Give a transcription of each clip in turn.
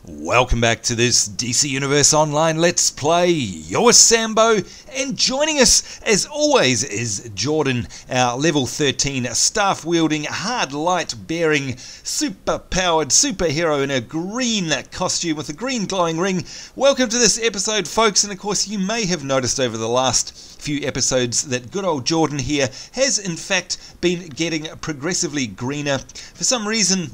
Welcome back to this DC Universe Online Let's Play. You're Sambo, and joining us as always is Jordan, our level 13 staff-wielding, hard light-bearing, super-powered superhero in a green costume with a green glowing ring. Welcome to this episode, folks, and of course you may have noticed over the last few episodes that good old Jordan here has in fact been getting progressively greener. For some reason,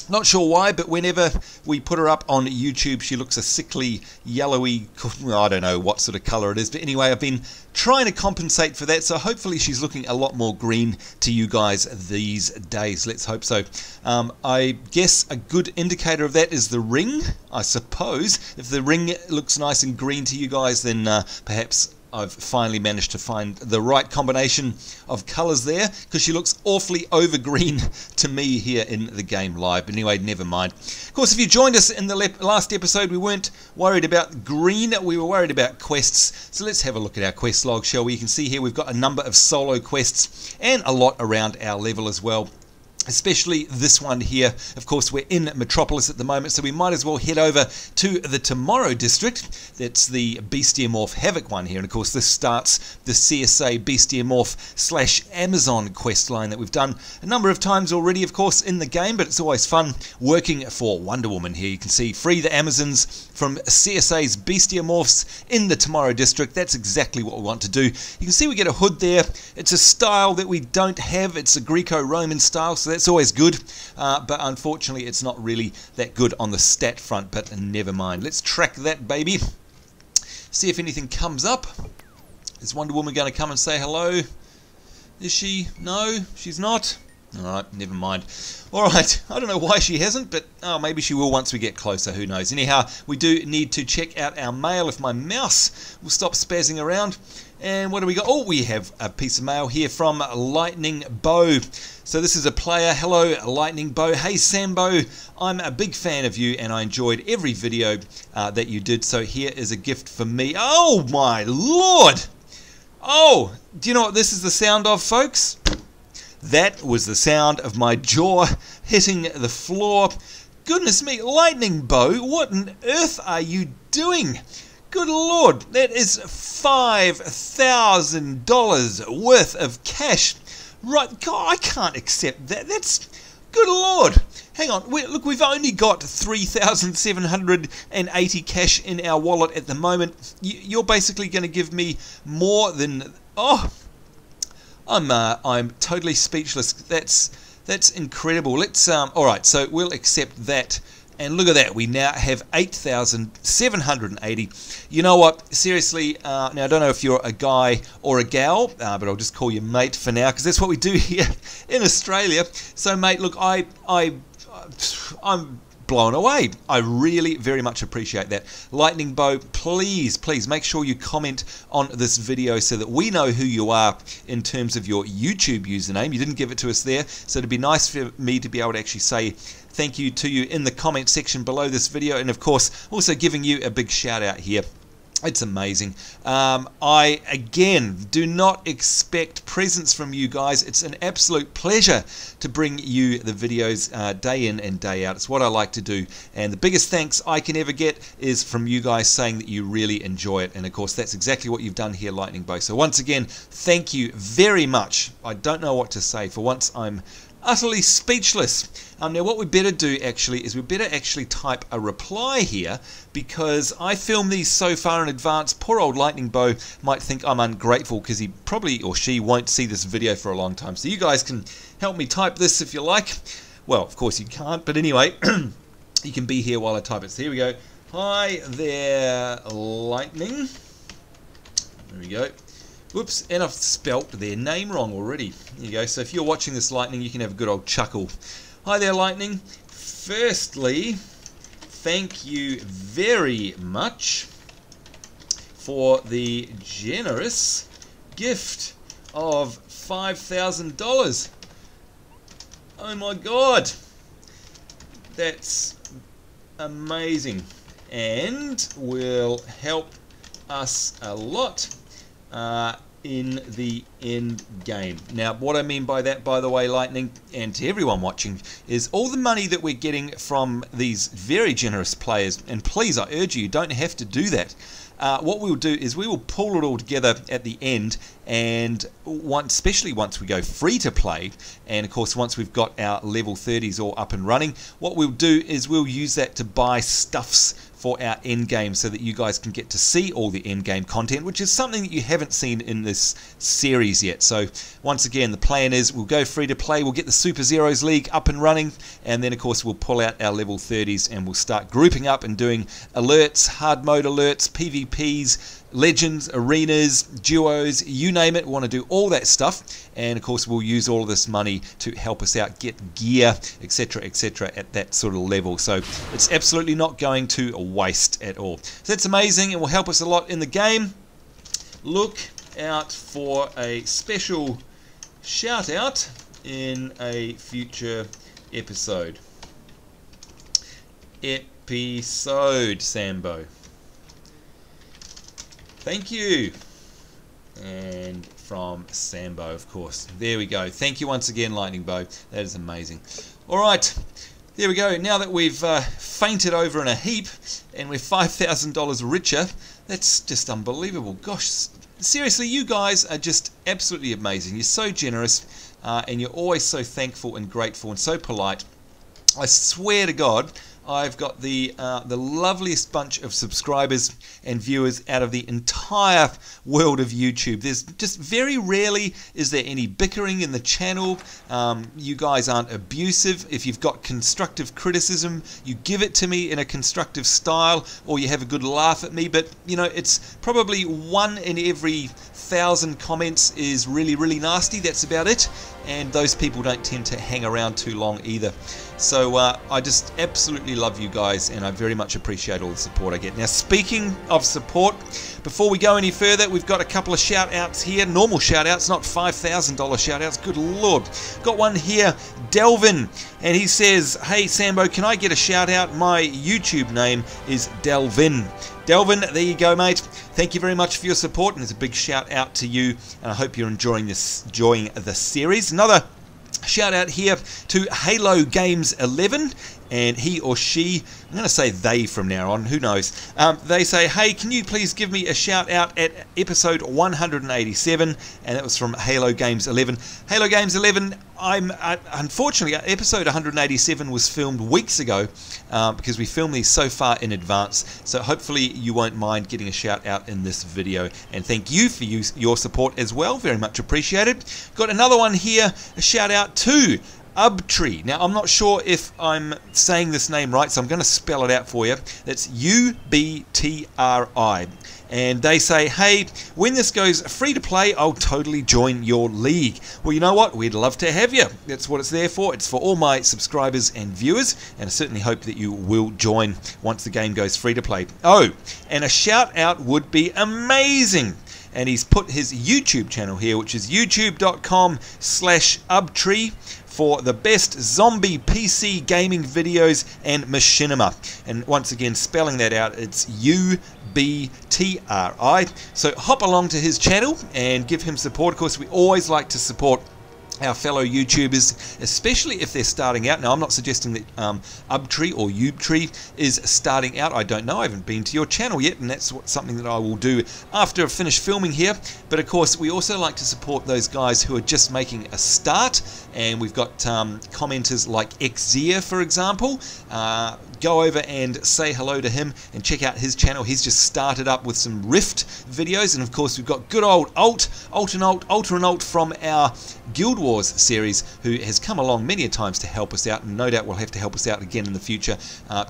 not sure why, but whenever we put her up on YouTube, she looks a sickly, yellowy, I don't know what sort of colour it is. But anyway, I've been trying to compensate for that, so hopefully she's looking a lot more green to you guys these days. Let's hope so. I guess a good indicator of that is the ring, I suppose. If the ring looks nice and green to you guys, then perhaps I've finally managed to find the right combination of colours there, because she looks awfully over green to me here in the game live. But anyway, never mind. Of course, if you joined us in the last episode, we weren't worried about green, we were worried about quests. So let's have a look at our quest log, shall we? You can see here we've got a number of solo quests and a lot around our level as well. Especially this one here. Of course, we're in Metropolis at the moment, so we might as well head over to the Dimeric District. That's the Bestiamorph Havoc one here, and of course this starts the CSA Bestiamorph / Amazon quest line that we've done a number of times already, of course, in the game, but it's always fun working for Wonder Woman here. You can see free the Amazons from CSA's Bestiamorphs in the Dimeric District. That's exactly what we want to do. You can see we get a hood there. It's a style that we don't have. It's a Greco-Roman style, so that's always good, but unfortunately it's not really that good on the stat front, but never mind. Let's track that baby, see if anything comes up. Is Wonder Woman going to come and say hello? Is she? No, she's not. Alright, never mind. Alright, I don't know why she hasn't, but maybe she will once we get closer, who knows. Anyhow, we do need to check out our mail if my mouse will stop spazzing around. And what do we got? Oh, we have a piece of mail here from Lightning Bow. So this is a player. Hello, Lightning Bow. Hey, Sambo. I'm a big fan of you, and I enjoyed every video that you did. So here is a gift for me. Oh, my Lord. Oh, do you know what this is the sound of, folks? That was the sound of my jaw hitting the floor. Goodness me, Lightning Bow, what on earth are you doing? Good Lord, that is $5,000 worth of cash. Right, God, I can't accept that. That's, good Lord. Hang on, look, we've only got 3,780 cash in our wallet at the moment. You're basically going to give me more than, I'm totally speechless. That's incredible. Let's all right, so we'll accept that. And look at that, we now have 8,780. You know what? Seriously, now I don't know if you're a guy or a gal, but I'll just call you mate for now, because that's what we do here in Australia. So, mate, look, I'm blown away. I really very much appreciate that. Lightning Bow, please make sure you comment on this video so that we know who you are in terms of your YouTube username. You didn't give it to us there, so it'd be nice for me to be able to actually say thank you to you in the comment section below this video, and of course also giving you a big shout out here. It's amazing. I, again, do not expect presents from you guys. It's an absolute pleasure to bring you the videos day in and day out. It's what I like to do. And the biggest thanks I can ever get is from you guys saying that you really enjoy it. And, of course, that's exactly what you've done here, Lightning Bow. So, once again, thank you very much. I don't know what to say. For once, I'm utterly speechless. Now what we better do actually is we better actually type a reply here, because I filmed these so far in advance. Poor old Lightning Bow might think I'm ungrateful because he probably or she won't see this video for a long time. So you guys can help me type this if you like. Well, of course you can't, but anyway, you can be here while I type it. So here we go. Hi there, Lightning. There we go. Whoops, and I've spelt their name wrong already. There you go. So if you're watching this, Lightning, you can have a good old chuckle. Hi there, Lightning. Firstly, thank you very much for the generous gift of $5,000. Oh my God. That's amazing, and will help us a lot in the end game. Now, what I mean by that, by the way, Lightning, and to everyone watching, is all the money that we're getting from these very generous players, and please, I urge you, don't have to do that. What we'll do is we will pull it all together at the end, and especially once we go free to play, and of course once we've got our level 30s all up and running, what we'll do is we'll use that to buy stuffs for our end game so that you guys can get to see all the end game content, which is something that you haven't seen in this series yet. So once again, the plan is we'll go free to play, we'll get the Super Zeros League up and running, and then of course we'll pull out our level 30s and we'll start grouping up and doing alerts, hard mode alerts, PvPs, legends, arenas, duos, you name it. We want to do all that stuff, and of course we'll use all of this money to help us out, get gear, etc, at that sort of level. So it's absolutely not going to waste at all. So that's amazing and will help us a lot in the game. Look out for a special shout out in a future episode. Sambo. Thank you. And from Sambo, of course. There we go. Thank you once again, Lightning Bow. That is amazing. Alright, there we go. Now that we've fainted over in a heap and we're $5,000 richer, that's just unbelievable. Gosh, seriously, you guys are just absolutely amazing. You're so generous and you're always so thankful and grateful and so polite. I swear to God, I've got the loveliest bunch of subscribers and viewers out of the entire world of YouTube. There's just very rarely is there any bickering in the channel. You guys aren't abusive. If you've got constructive criticism, you give it to me in a constructive style, or you have a good laugh at me. But you know, it's probably 1 in every 1,000 comments is really, really nasty. That's about it. And those people don't tend to hang around too long either. So I just absolutely love you guys, and I very much appreciate all the support I get. Now, speaking of support, before we go any further, we've got a couple of shout outs here, normal shout outs, not $5,000 shout outs, good lord. Got one here, Delvin, and he says, hey Sambo, can I get a shout out? My YouTube name is Delvin. Delvin, there you go, mate. Thank you very much for your support, and it's a big shout out to you, and I hope you're enjoying the series. Another shout out here to Halo Games 11, and he or she, I'm going to say they from now on, who knows. They say, hey, can you please give me a shout out at episode 187, and that was from Halo Games 11. Halo Games 11, unfortunately, episode 187 was filmed weeks ago because we filmed these so far in advance, so hopefully you won't mind getting a shout out in this video, and thank you for your support as well, very much appreciated. Got another one here, a shout out to Ubtree. Now, I'm not sure if I'm saying this name right, so I'm going to spell it out for you. That's U-B-T-R-I. And they say, hey, when this goes free to play, I'll totally join your league. Well, you know what? We'd love to have you. That's what it's there for. It's for all my subscribers and viewers, and I certainly hope that you will join once the game goes free to play. Oh, and a shout out would be amazing. And he's put his YouTube channel here, which is youtube.com/Ubtree for the best zombie PC gaming videos and machinima. And once again, spelling that out, it's U-B-T-R-I. So hop along to his channel and give him support. Of course, we always like to support our fellow YouTubers, especially if they're starting out. Now, I'm not suggesting that Ubtree or Ubetree is starting out. I don't know. I haven't been to your channel yet, and that's something that I will do after I've finished filming here. But of course, we also like to support those guys who are just making a start, and we've got commenters like Xzia, for example. Go over and say hello to him and check out his channel. He's just started up with some Rift videos, and of course we've got good old Ultra and Alt from our Guild Wars series, who has come along many a times to help us out, and no doubt will have to help us out again in the future.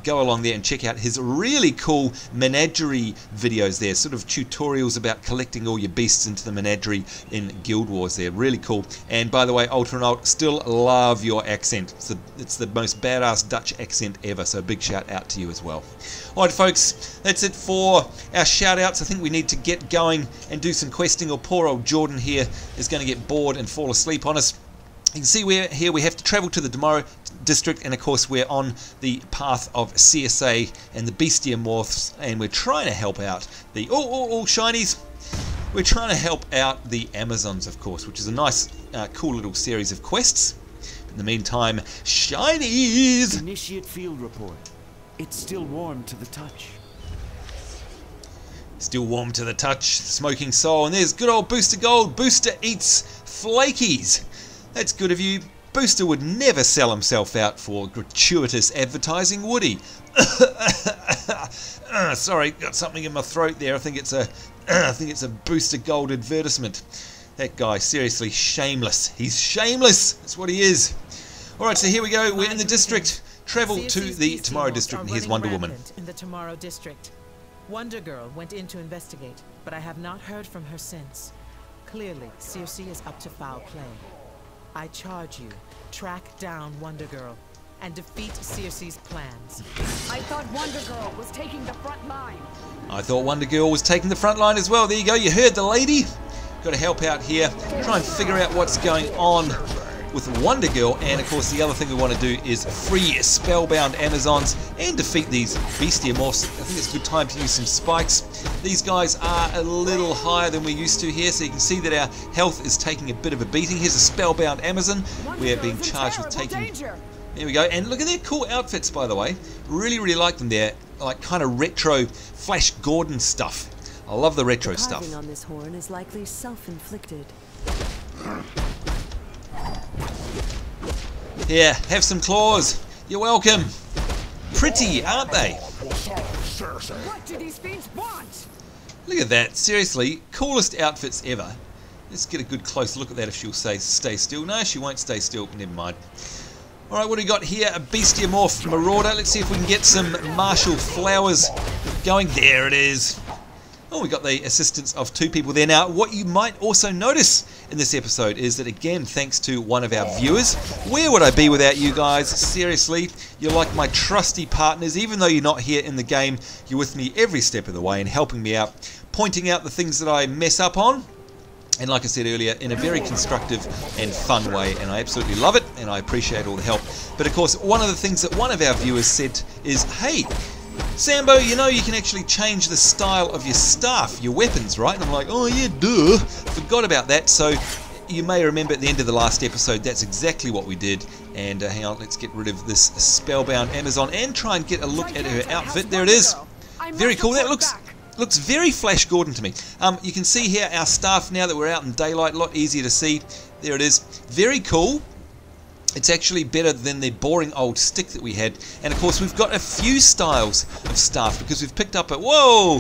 Go along there and check out his really cool menagerie videos there, sort of tutorials about collecting all your beasts into the menagerie in Guild Wars there. Really cool. And by the way, Ultra and Alt, still love your accent. It's the most badass Dutch accent ever, so big shout out to you as well. Alright folks, that's it for our shout outs. I think we need to get going and do some questing, or poor old Jordan here is going to get bored and fall asleep on us. You can see we're here, we have to travel to the Dimeric District, and of course we're on the path of CSA and the bestiamorphs, and we're trying to help out the all shinies. we're trying to help out the Amazons, of course, which is a nice, cool little series of quests. In the meantime, shinies! Initiate field report. It's still warm to the touch. Still warm to the touch, smoking soul, and there's good old Booster Gold. Booster eats flakies. That's good of you. Booster would never sell himself out for gratuitous advertising, would he? Sorry, got something in my throat there. I think it's a Booster Gold advertisement. That guy, seriously, shameless. He's shameless. That's what he is. All right, so here we go. We're in the district. Travel to the Tomorrow District, and here's Wonder Woman. In the Tomorrow District. Wonder Girl went in to investigate, but I have not heard from her since. Clearly, Circe is up to foul play. I charge you, track down Wonder Girl and defeat Circe's plans. I thought Wonder Girl was taking the front line. I thought Wonder Girl was taking the front line as well. There you go, you heard the lady. Got to help out here, try and figure out what's going on with Wonder Girl, and of course the other thing we want to do is free spellbound Amazons and defeat these bestiamorphs. I think it's a good time to use some spikes. These guys are a little higher than we're used to here, so you can see that our health is taking a bit of a beating. Here's a spellbound Amazon. We are being charged with taking... There we go, and look at their cool outfits, by the way. Really, really like them. They're like kind of retro Flash Gordon stuff. I love the retro stuff. The carving on this horn is likely self-inflicted. Here, have some claws. You're welcome. Pretty, aren't they? What do these fiends want? Look at that. Seriously, coolest outfits ever. Let's get a good close look at that if she'll say stay still. No, she won't stay still. Never mind. Alright, what do we got here? A Bestiamorph Marauder. Let's see if we can get some martial flowers going. There it is. Oh, we got the assistance of two people there. Now, what you might also notice in this episode is that, again, thanks to one of our viewers, where would I be without you guys? Seriously, you're like my trusty partners. Even though you're not here in the game, you're with me every step of the way and helping me out, pointing out the things that I mess up on. And like I said earlier, in a very constructive and fun way, and I absolutely love it, and I appreciate all the help. But of course, one of the things that one of our viewers said is, hey, Sambo, you know you can actually change the style of your staff, your weapons, right? And I'm like, oh yeah, duh. Forgot about that. So you may remember at the end of the last episode, that's exactly what we did. And hang on, let's get rid of this spellbound Amazon and try and get a look at her outfit. There it is. Very cool. That looks very Flash Gordon to me. You can see here our staff now that we're out in daylight, a lot easier to see. There it is. Very cool. It's actually better than the boring old stick that we had. And of course we've got a few styles of staff because we've picked up a... Whoa!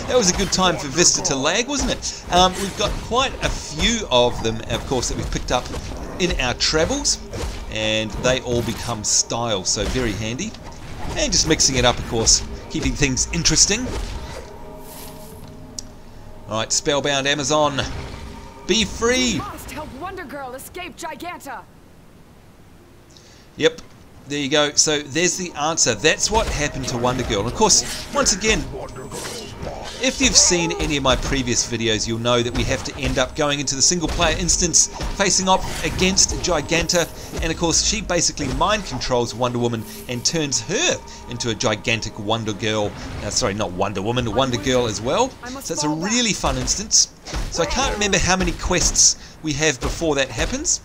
That was a good time for Vista to lag, wasn't it? We've got quite a few of them, of course, that we've picked up in our travels. And they all become styles, so very handy. And just mixing it up, of course, keeping things interesting. Alright, spellbound Amazon. Be free! We must help Wonder Girl escape Giganta. Yep, there you go. So there's the answer. That's what happened to Wonder Girl. And of course, once again, if you've seen any of my previous videos, you'll know that we have to end up going into the single player instance, facing off against Giganta. And of course, she basically mind controls Wonder Woman and turns her into a gigantic Wonder Girl. Sorry, not Wonder Woman, Wonder Girl as well. So it's a really fun instance. So I can't remember how many quests we have before that happens.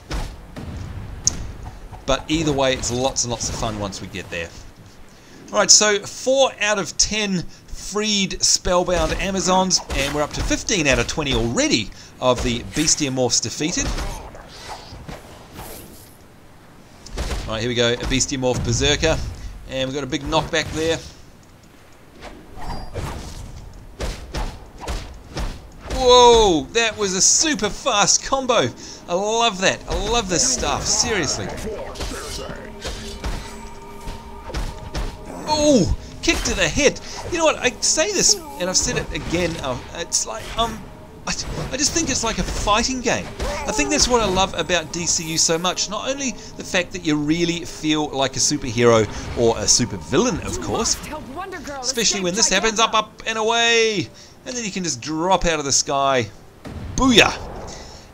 But either way, it's lots and lots of fun once we get there. Alright, so 4 out of 10 freed spellbound Amazons, and we're up to 15 out of 20 already of the Bestiamorphs defeated. Alright, here we go, a Bestiamorph Berserker, and we've got a big knockback there. Whoa, that was a super fast combo. I love that. I love this stuff, seriously. Oh, kick to the head. You know what, I say this, and I've said it again, it's like, I just think it's like a fighting game. I think that's what I love about DCU so much. Not only the fact that you really feel like a superhero, or a super villain, of course, especially when this happens, up, and away. And then you can just drop out of the sky. Booyah!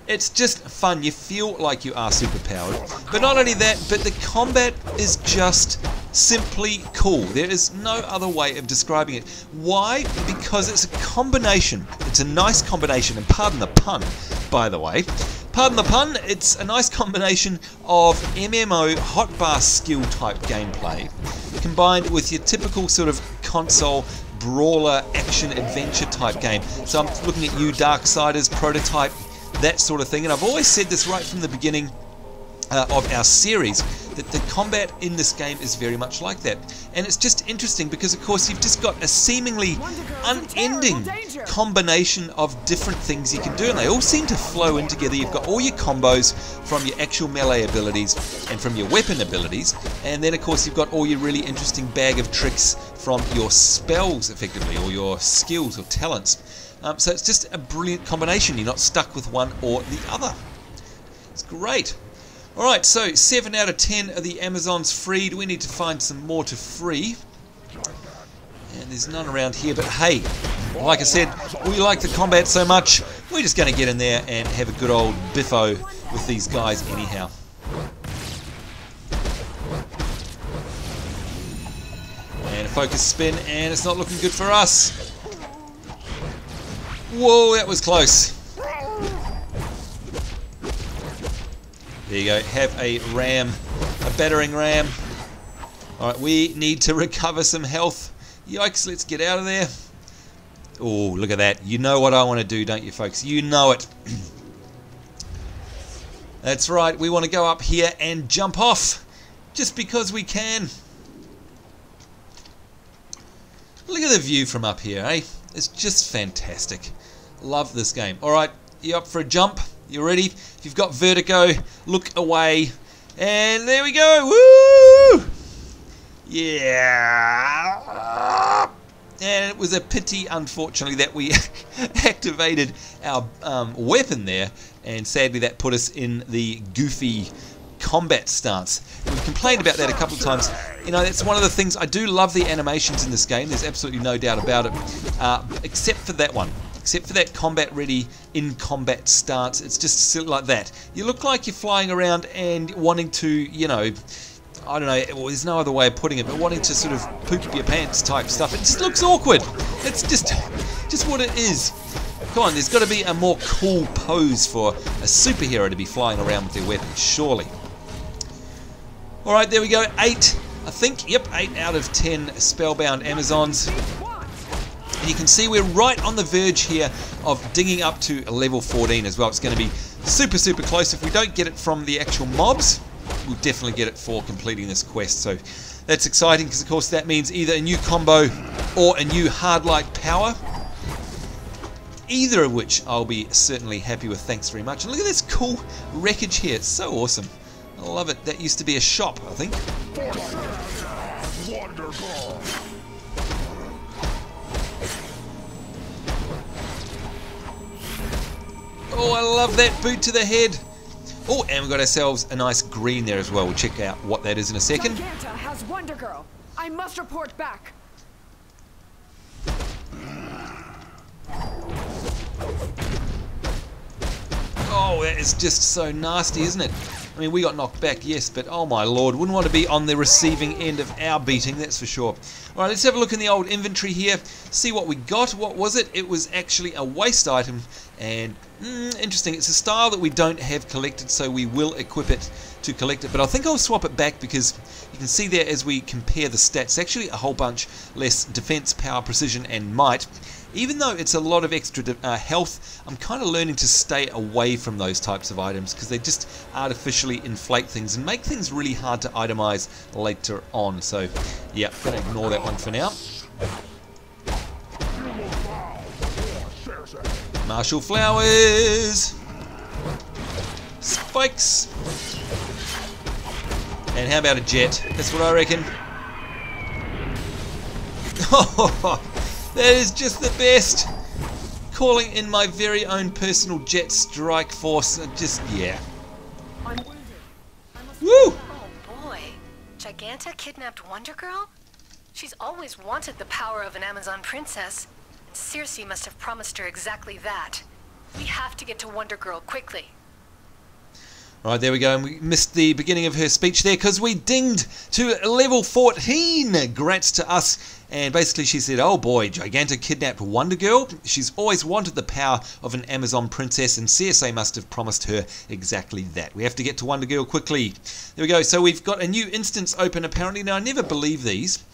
It's just fun. You feel like you are superpowered. But not only that, but the combat is just simply cool. There is no other way of describing it. Why? Because it's a combination. It's a nice combination, and pardon the pun, by the way. Pardon the pun, it's a nice combination of MMO hotbar skill type gameplay combined with your typical sort of console brawler action adventure type game. So I'm looking at you, Darksiders, Prototype, that sort of thing, and I've always said this right from the beginning of our series, that the combat in this game is very much like that. And it's just interesting because, of course, you've just got a seemingly unending combination of different things you can do, and they all seem to flow in together. You've got all your combos from your actual melee abilities and from your weapon abilities, and then, of course, you've got all your really interesting bag of tricks from your spells, effectively, or your skills or talents. So it's just a brilliant combination. You're not stuck with one or the other. It's great. Alright, so 7 out of 10 of the Amazons freed. We need to find some more to free. And there's none around here, but hey, like I said, we like the combat so much, we're just going to get in there and have a good old biffo with these guys anyhow. And a focus spin, and it's not looking good for us. Whoa, that was close. There you go, have a ram, a battering ram. Alright, we need to recover some health. Yikes, let's get out of there. Oh, look at that. You know what I want to do, don't you, folks? You know it. That's right, we want to go up here and jump off. Just because we can. Look at the view from up here, eh? It's just fantastic. Love this game. Alright, you up for a jump? You ready? If you've got vertigo, look away. And there we go. Woo! Yeah. And it was a pity, unfortunately, that we activated our weapon there. And sadly, that put us in the goofy combat stance. We've complained about that a couple of times. You know, that's one of the things. I do love the animations in this game. There's absolutely no doubt about it. Except for that one. Except for that combat ready in combat stance. It's just like that. You look like you're flying around and wanting to, you know, I don't know, well, there's no other way of putting it, but wanting to sort of poop your pants type stuff. It just looks awkward. It's just what it is. Come on, there's got to be a more cool pose for a superhero to be flying around with their weapon, surely. Alright, there we go. 8, I think. Yep, 8 out of 10 spellbound Amazons. And you can see we're right on the verge here of digging up to level 14 as well. It's going to be super, super close. If we don't get it from the actual mobs, we'll definitely get it for completing this quest. So that's exciting because, of course, that means either a new combo or a new hard light power. Either of which I'll be certainly happy with. Thanks very much. And look at this cool wreckage here. It's so awesome. I love it. That used to be a shop, I think. Oh, I love that boot to the head. Oh, and we've got ourselves a nice green there as well. We'll check out what that is in a second. Giganta has Wonder Girl. I must report back. Oh, that is just so nasty, isn't it? I mean, we got knocked back, yes, but oh my lord, wouldn't want to be on the receiving end of our beating, that's for sure. Alright, let's have a look in the old inventory here, see what we got. What was it? It was actually a waste item, and interesting, it's a style that we don't have collected, so we will equip it to collect it, but I think I'll swap it back because you can see there as we compare the stats, actually a whole bunch less defense, power, precision, and might. Even though it's a lot of extra health, I'm kind of learning to stay away from those types of items because they just artificially inflate things and make things really hard to itemize later on. So, yeah, I'm going to ignore that one for now. Marshall flowers! Spikes! And how about a jet? That's what I reckon. Oh! That is just the best. Calling in my very own personal jet strike force. Just, yeah. Woo! Oh boy. Giganta kidnapped Wonder Girl? She's always wanted the power of an Amazon princess. And Circe must have promised her exactly that. We have to get to Wonder Girl quickly. Right, there we go, and we missed the beginning of her speech there because we dinged to level 14. Grats to us. And basically she said, oh boy, Giganta kidnapped Wonder Girl. She's always wanted the power of an Amazon princess, and CSA must have promised her exactly that. We have to get to Wonder Girl quickly. There we go, so we've got a new instance open apparently. Now I never believe these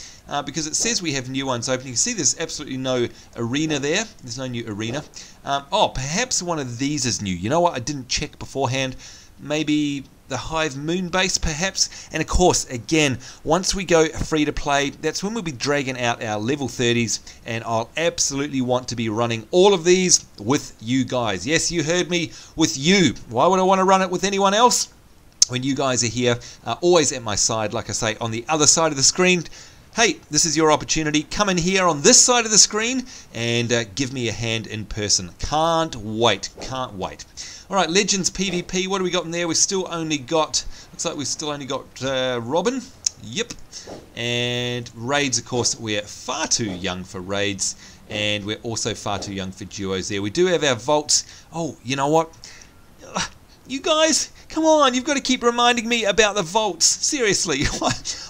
because it says we have new ones open. You can see there's absolutely no arena there. There's no new arena. Oh, perhaps one of these is new. You know what, I didn't check beforehand. Maybe the Hive Moon base perhaps. And of course, again, once we go free to play, that's when we'll be dragging out our level 30s, and I'll absolutely want to be running all of these with you guys. Yes, you heard me, with you. Why would I want to run it with anyone else when you guys are here, always at my side, like I say, on the other side of the screen? Hey, this is your opportunity. Come in here on this side of the screen and give me a hand in person. Can't wait, can't wait. Alright, Legends PvP, what do we got in there? We've still only got, looks like we've still only got Robin. Yep. And raids, of course, we're far too young for raids. And we're also far too young for duos there. We do have our vaults. Oh, you know what? You guys, come on, you've got to keep reminding me about the vaults. Seriously,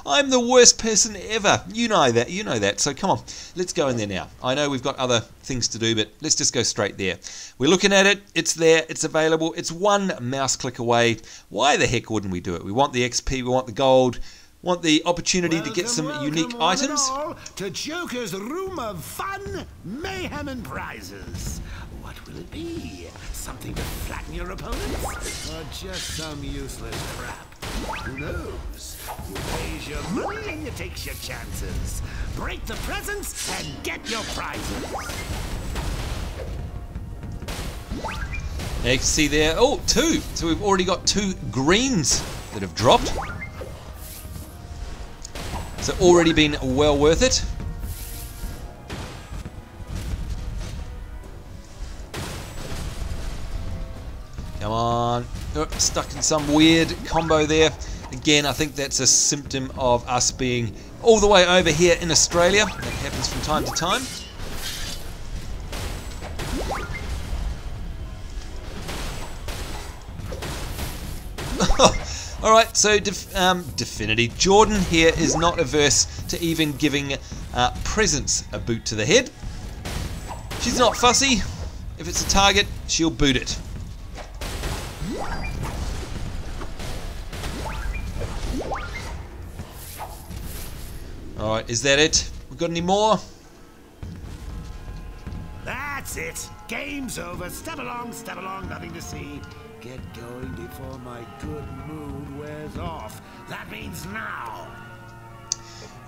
I'm the worst person ever. You know that, so come on, let's go in there now. I know we've got other things to do, but let's just go straight there. We're looking at it, it's there, it's available, it's one mouse click away. Why the heck wouldn't we do it? We want the XP, we want the gold, want the opportunity to get some unique items. To Joker's room of fun, mayhem and prizes. What will it be? Something to flatten your opponents? Or just some useless crap? Who knows? You pays your money and you takes your chances. Break the presents and get your prizes. Now you can see there, oh, 2. So we've already got 2 greens that have dropped. So already been well worth it. Come on. Oh, stuck in some weird combo there. Again, I think that's a symptom of us being all the way over here in Australia. That happens from time to time. Alright, so Definity. Jordan here is not averse to even giving presents a boot to the head. She's not fussy. If it's a target, she'll boot it. Alright, is that it? We got any more? That's it. Game's over. Step along, nothing to see. Get going before my good mood wears off. That means now.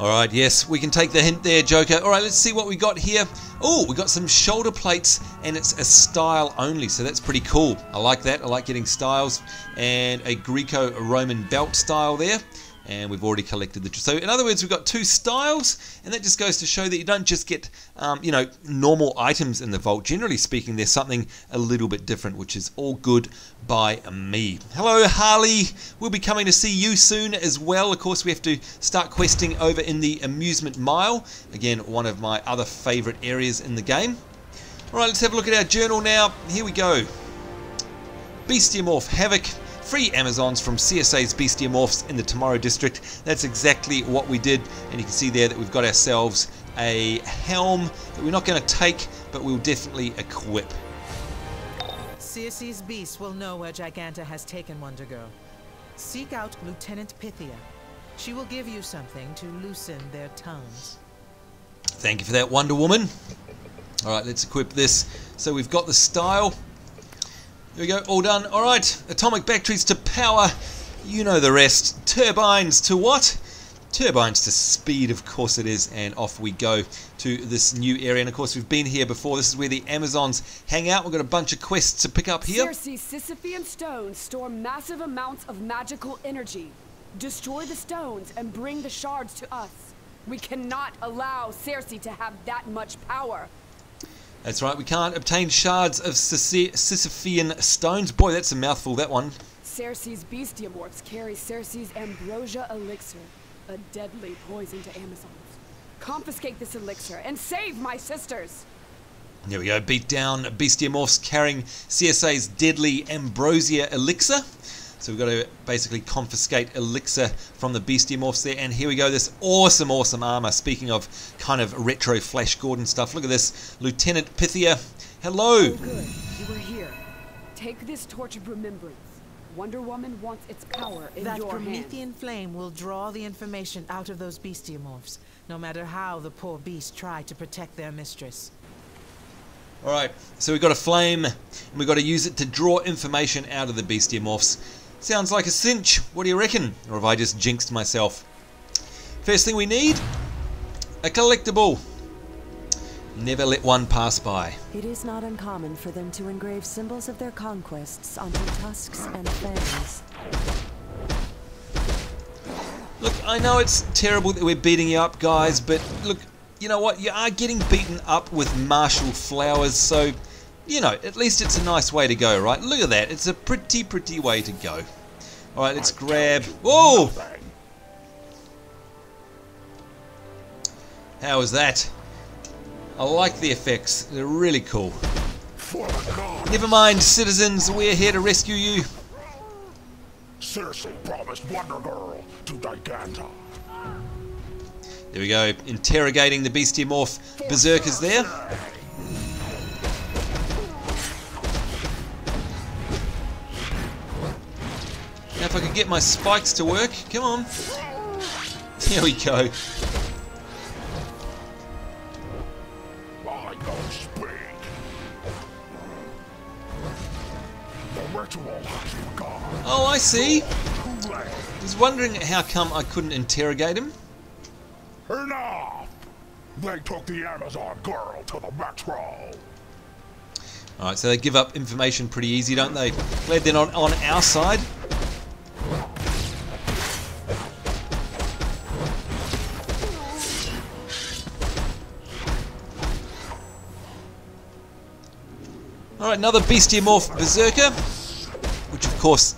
Alright, yes, we can take the hint there, Joker. Alright, let's see what we got here. Oh, we got some shoulder plates, and it's a style only, so that's pretty cool. I like that. I like getting styles. And a Greco-Roman belt style there. And we've already collected the... So in other words, we've got 2 styles, and that just goes to show that you don't just get, you know, normal items in the vault. Generally speaking, there's something a little bit different, which is all good by me. Hello, Harley. We'll be coming to see you soon as well. Of course, we have to start questing over in the Amusement Mile. Again, one of my other favorite areas in the game. All right, let's have a look at our journal now. Here we go. Bestiamorph Havoc. Free Amazons from CSA's Bestiamorphs in the Tomorrow District. That's exactly what we did, and you can see there that we've got ourselves a helm that we're not going to take, but we'll definitely equip. CSC's beasts will know where Giganta has taken Wonder Girl. Seek out Lieutenant Pythia. She will give you something to loosen their tongues. Thank you for that, Wonder Woman. Alright, let's equip this. So we've got the style. There we go, all done. Alright, atomic batteries to power. You know the rest. Turbines to what? Turbines to speed, of course it is. And off we go to this new area. And of course we've been here before. This is where the Amazons hang out. We've got a bunch of quests to pick up here. Circe's Sisyphean stones store massive amounts of magical energy. Destroy the stones and bring the shards to us. We cannot allow Circe to have that much power. That's right, we can't obtain shards of Sisyphean stones. Boy, that's a mouthful, that one. Circe's Bestiamorphs carry Circe's Ambrosia Elixir, a deadly poison to Amazons. Confiscate this elixir and save my sisters! There we go, beat down Bestiamorphs carrying CSA's deadly Ambrosia Elixir. So we've got to basically confiscate elixir from the bestiamorphs there. And here we go, this awesome armor. Speaking of kind of retro Flash Gordon stuff, look at this. Lieutenant Pythia, hello. Oh, good. You were here. Take this torch of remembrance. Wonder Woman wants its power in That your Promethean hands. flame will draw the information out of those bestiamorphs, no matter how the poor beasts try to protect their mistress. Alright, so we've got a flame, and we've got to use it to draw information out of the bestiamorphs. Sounds like a cinch. What do you reckon? Or have I just jinxed myself? First thing we need, a collectible. Never let one pass by. It is not uncommon for them to engrave symbols of their conquests onto tusks and fangs. Look, I know it's terrible that we're beating you up, guys, but look, you know what? You are getting beaten up with martial flowers, so, you know, at least it's a nice way to go, right? Look at that. It's a pretty way to go. Alright, let's grab... Whoa! How was that? I like the effects. They're really cool. Never mind, citizens. We're here to rescue you. Circe promised Wonder Girl to Giganta. There we go. Interrogating the bestiamorph berserkers there. Now if I could get my spikes to work. Come on. There we go. I don't speak. The ritual has begun. Oh, I see. Too late. I was wondering how come I couldn't interrogate him. Enough! They took the Amazon girl to the metro. Alright, so they give up information pretty easy, don't they? Glad they're not on our side. Alright, another bestiamorph berserker, which of course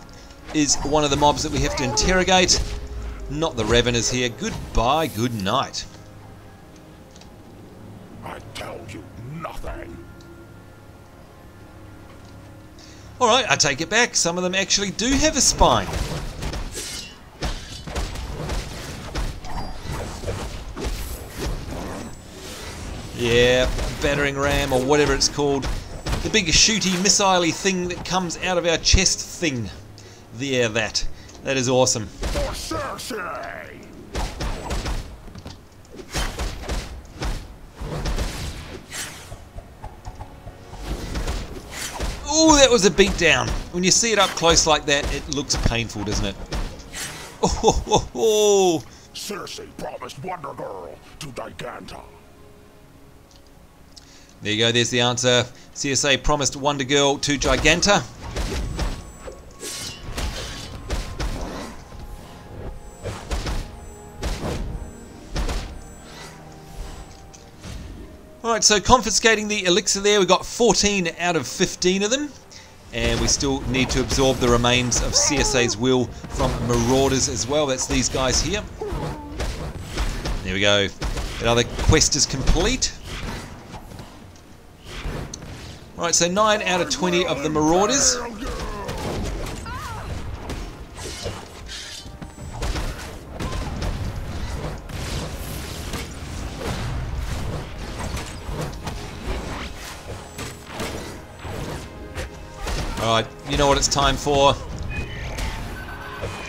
is one of the mobs that we have to interrogate. Not the Reveners here. Goodbye, good night. I tell you nothing. Alright, I take it back. Some of them actually do have a spine. Yeah, battering ram or whatever it's called. The big shooty, missile-y thing that comes out of our chest thing. There, that. That is awesome. For Circe! Ooh, that was a beatdown. When you see it up close like that, it looks painful, doesn't it? Oh. Circe promised Wonder Girl to Giganta. There you go, there's the answer. CSA promised Wonder Girl to Giganta. Alright, so confiscating the elixir there, we got 14 out of 15 of them. And we still need to absorb the remains of CSA's will from Marauders as well. That's these guys here. There we go. Another quest is complete. Alright, so 9 out of 20 of the Marauders. Alright, you know what it's time for.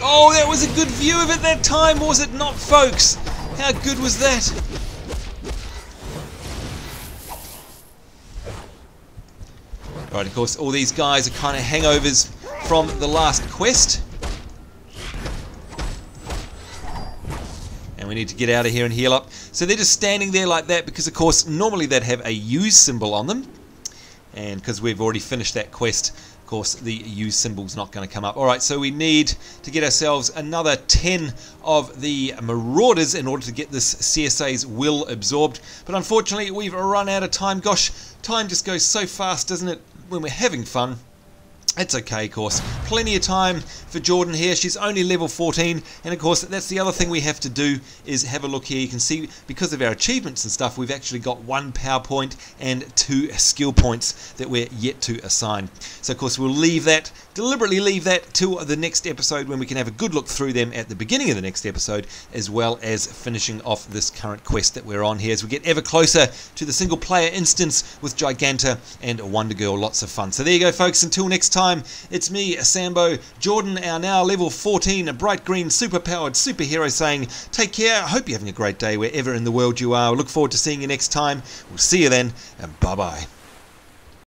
Oh, that was a good view of it that time, was it not, folks? How good was that? Right, of course, all these guys are kind of hangovers from the last quest. And we need to get out of here and heal up. So they're just standing there like that because, of course, normally they'd have a use symbol on them. And because we've already finished that quest, of course, the use symbol's not going to come up. Alright, so we need to get ourselves another 10 of the Marauders in order to get this CSA's will absorbed. But unfortunately, we've run out of time. Gosh, time just goes so fast, doesn't it, when we're having fun. It's okay, of course. Plenty of time for Jordan here. She's only level 14, and of course that's the other thing we have to do is have a look here. You can see because of our achievements and stuff, we've actually got 1 power point and 2 skill points that we're yet to assign. So of course we'll deliberately leave that till the next episode when we can have a good look through them at the beginning of the next episode, as well as finishing off this current quest that we're on here as we get ever closer to the single player instance with Giganta and Wonder Girl. Lots of fun. So there you go, folks. Until next time, it's me, Sambo, Jordan, our now level 14 bright green superpowered superhero, saying take care. I hope you're having a great day wherever in the world you are. I look forward to seeing you next time. We'll see you then, and bye bye.